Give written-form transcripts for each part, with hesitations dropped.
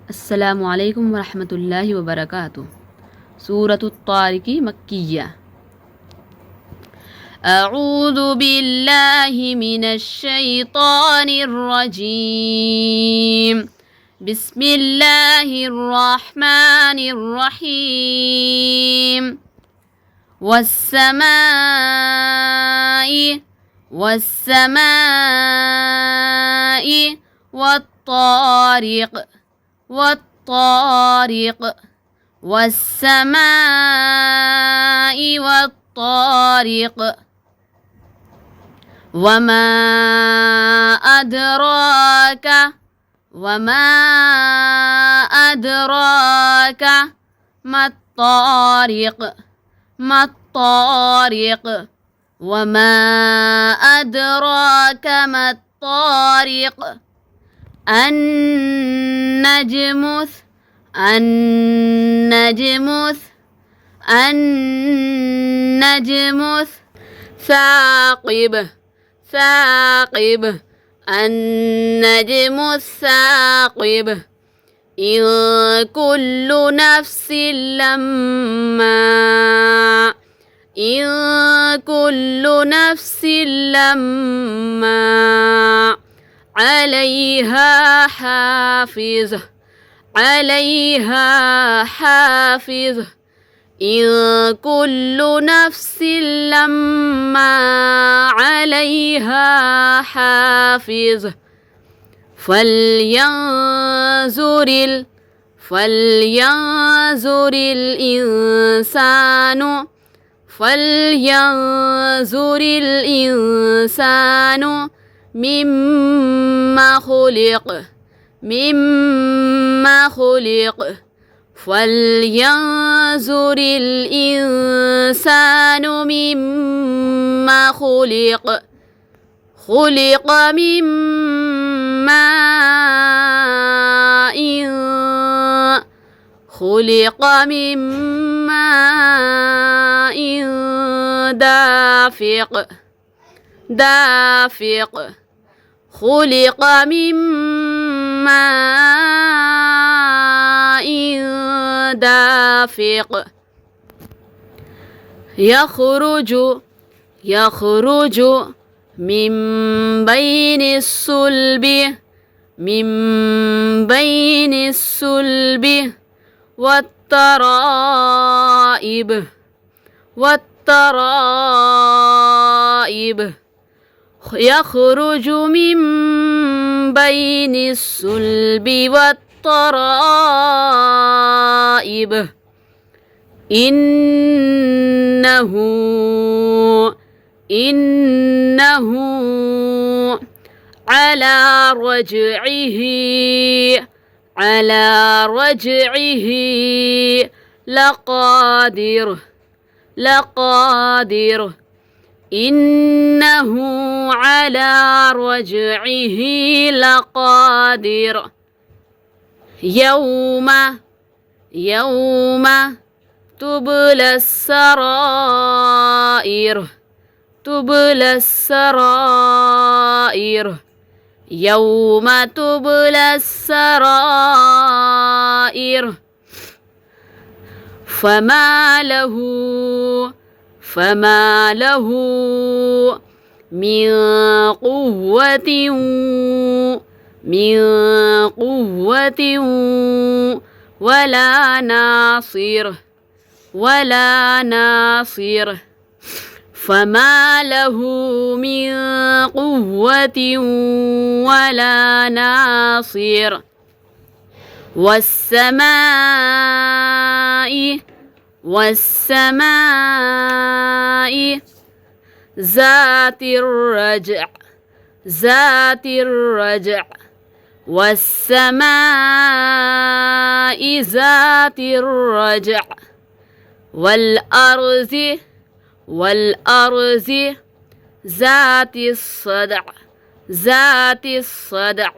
अस्सलामु अलैकुम वरहमतुल्लाहि वबरकातुह। सूरतुत तारिक मक्किय्या। अऊज़ु बिल्लाहि मिनश शैतानिर रजीम। बिस्मिल्लाहिर रहमानिर रहीम। वस्समाई वत्तारिक والطارق والسماء والطارق وما أدراك ما الطارق وما أدراك ما الطارق النجم ثاقب النجم الثاقب إن كل نفس لما عليها حافظ إن كل نفس لما عليها حافظ فلينظر الإنسان مما خلق فلينظر الإنسان مما خلق من ماء دافق خلق من ماء دافق يخرج من بين الصلب والترائب يخرج من بين الصلب والترائب إنه على رجعه لقادر إنه على رجعه لقادر يوم تبلى السرائر يوم تبلى السرائر فما له من قوة ولا ناصر فما له من قوة ولا ناصر والسماء ذات الرجع والسماء ذات الرجع والأرض ذات الصدع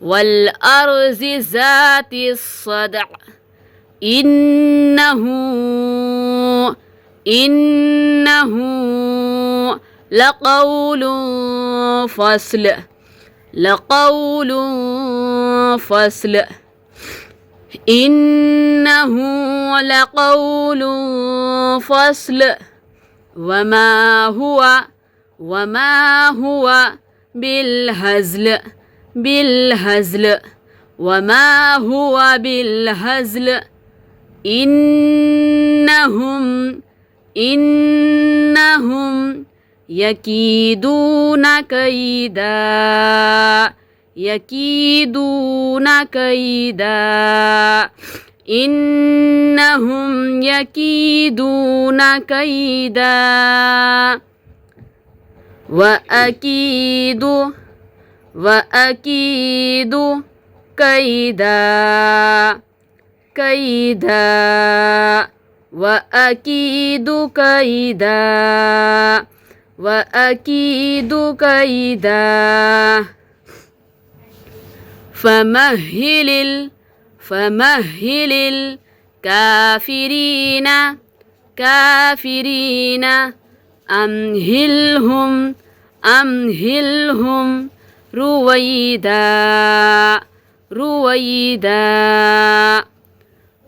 والأرض ذات الصدع إنه لقول فصل إنه لقول فصل وما هو بالهزل وما هو بالهزل إنهم يكيدون كيدا إنهم يكيدون كيدا وأكيد كيدا وأكيد كيدا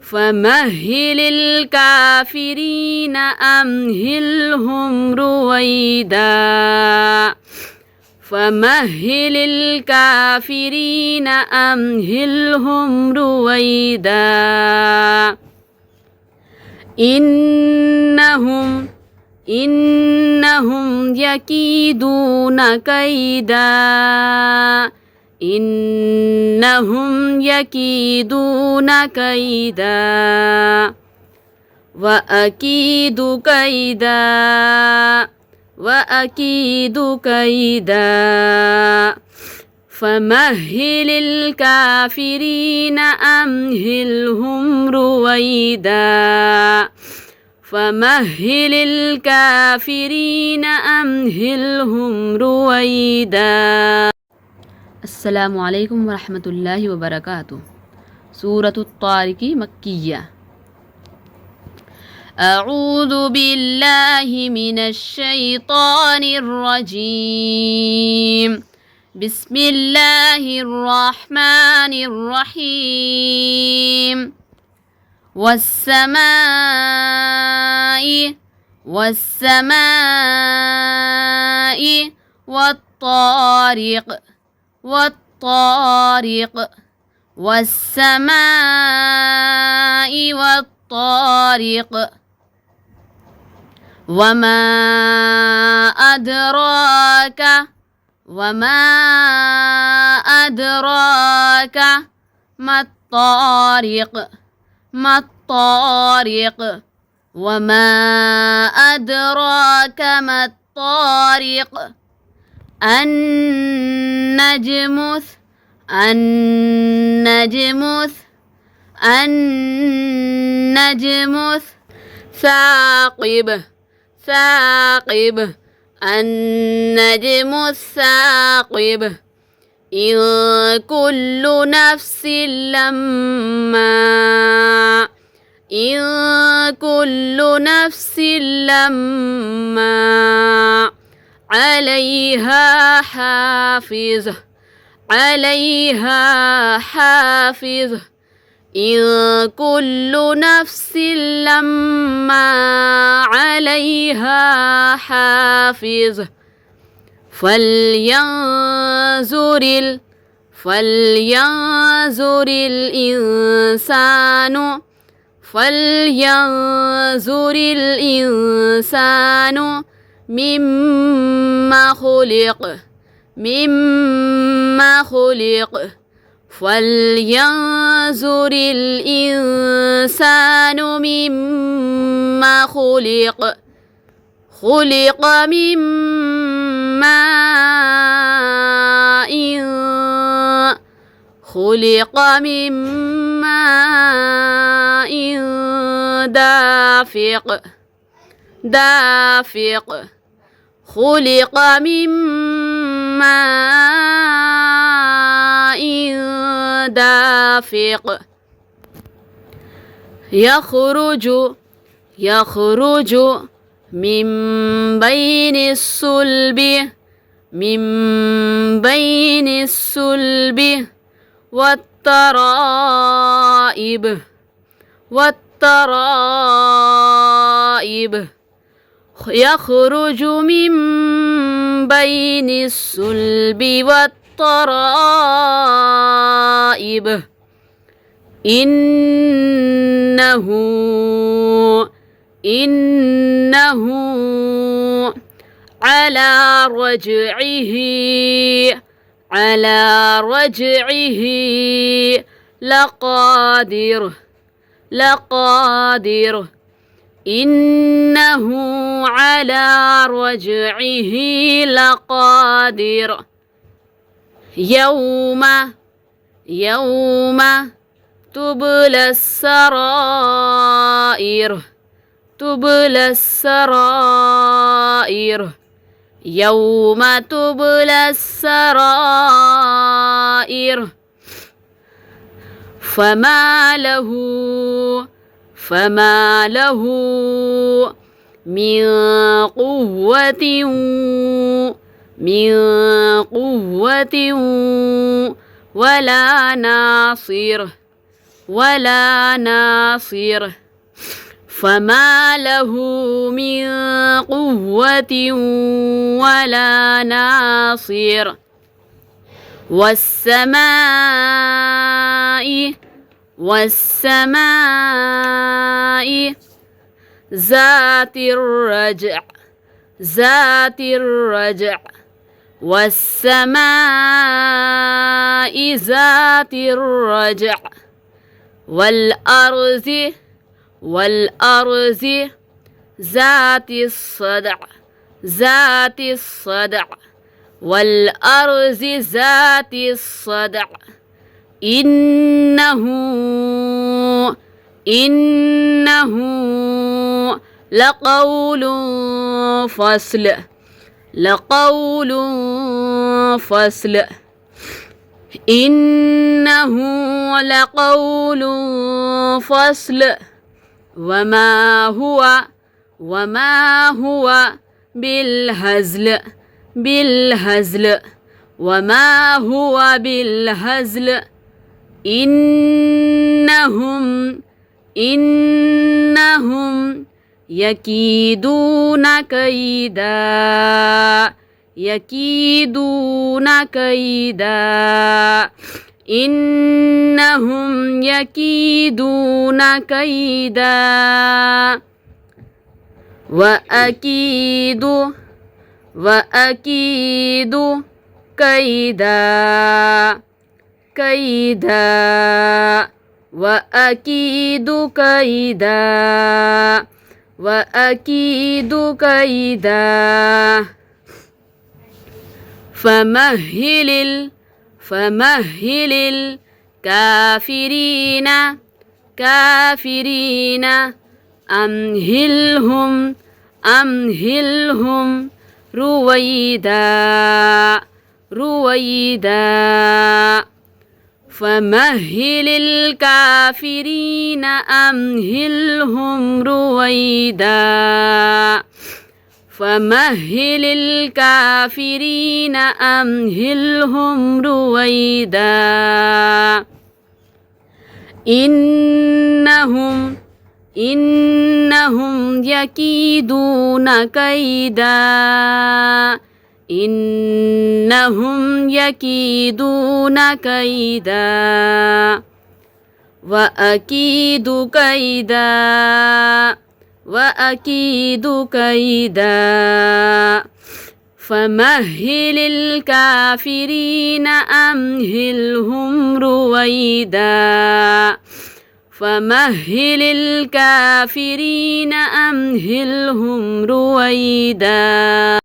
فمهل الكافرين أمهلهم رويدا فمهل الكافرين أمهلهم رويدا إنهم يكيدون كيدا وأكيد كيدا فمهل الكافرين أمهلهم رويدا السلام عليكم ورحمة الله وبركاته. سورة الطارق مكية. أعوذ بالله من الشيطان الرجيم. بسم الله الرحمن الرحيم. والسماء والطارق والسماء والطارق وما أدراك ما الطارق وما أدراك ما الطارق النجم ثاقب النجم الثاقب إن كل نفس لما عليها حافظ إن كل نفس لما عليها حافظ فلينظر الإنسان مما خلق فلينظر الإنسان مما خلق من ماء دافق خلق من ماء دافق يخرج من بين الصلب والترائب والترائب يخرج من بين الصلب والترائب إنه على رجعه لقادر إنه على رجعه لقادر يوم تبلى السرائر يوم تبلى السرائر فما له من قوة ولا ناصر فما له من قوة ولا ناصر والسماء ذات الرجع والسماء ذات الرجع والأرض ذات الصدع والأرض ذات الصدع إنه لقول فصل إنه لقول فصل وما هو بالهزل إنهم يكيدون كيدا إنهم يكيدون كيدا وأكيد كيدا وأكيد كيدا فمهل الكافرين أمهلهم رويدا فمهل الكافرين أمهلهم رويدا إنهم يكيدون كيدا وأكيد كيدا فمهل الكافرين أمهلهم رويدا